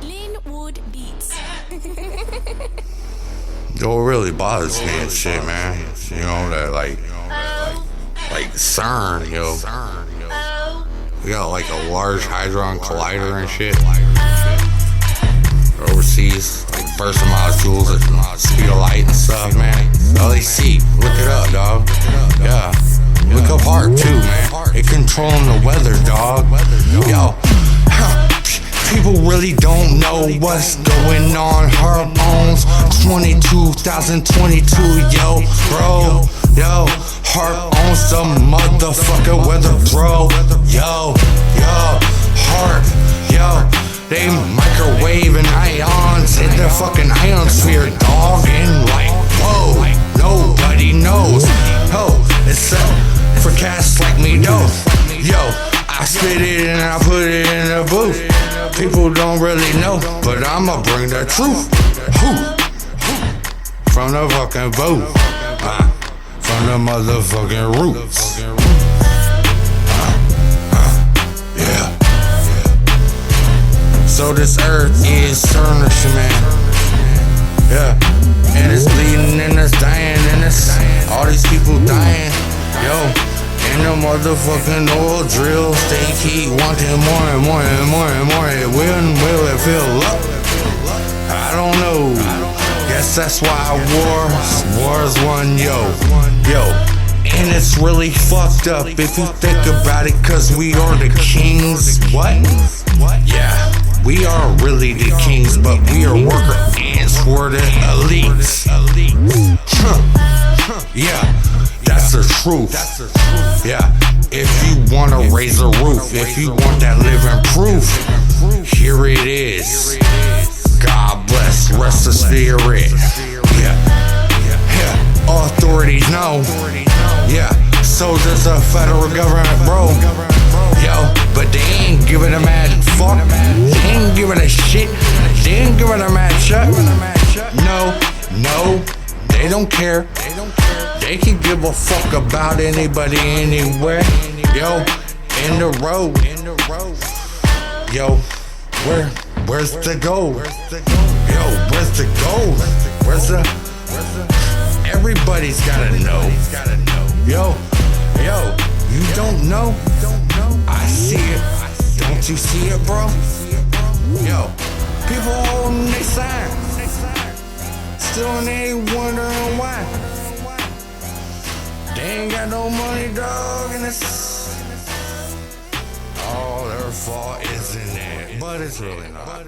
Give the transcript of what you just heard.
Lynwood beats. Yo, it really bothers me and shit, man. You know that like CERN, yo. We got like a large hadron collider and shit. Overseas, like burst of molecules at the speed of light and stuff, man. LAC, look it up, dog. Yeah. Look up HAARP too, man. It controlling the weather, dog. Yo, people really don't know what's going on. HAARP owns 22,022, yo, bro. Yo, HAARP owns the motherfucking weather, bro. Yo, HAARP, yo. They microwaving ions in the fucking ionosphere, dog. And like, whoa, nobody knows. Ho, it's up for cats like me, though. Yo, I spit it and I put it in the booth. People don't really know, but I'ma bring the truth. From the fucking booth, from the motherfucking roots. Yeah. So this earth is CERN, man. Yeah. And it's bleeding and it's dying and it's all these people dying. Yo. And the motherfucking oil drills, they keep wanting more and more and more and more. When will it fill up? I don't know. Guess that's why wars won, yo. And it's really fucked up if you think about it, cause we are the kings. What? Yeah. We are really the kings, but we are worker ants for the elites. Yeah. That's the truth. Yeah, if you wanna raise a roof, if you want that living proof, here it is. God bless, rest the spirit. Yeah, authorities know. Yeah, so does the federal government, bro. Yo, but they ain't giving a mad fuck. They ain't giving a shit. They ain't giving a mad shut. No, they don't care. They can give a fuck about anybody anywhere. Yo, in the road. Yo, where's the gold? Yo, where's the gold? Where's the everybody's gotta know. Yo, you don't know? I see it. Don't you see it, bro? Yo, people holding their sign. Still they ain't wondering why. They ain't got no money, dog, and it's all their fault, isn't it? But it's really not.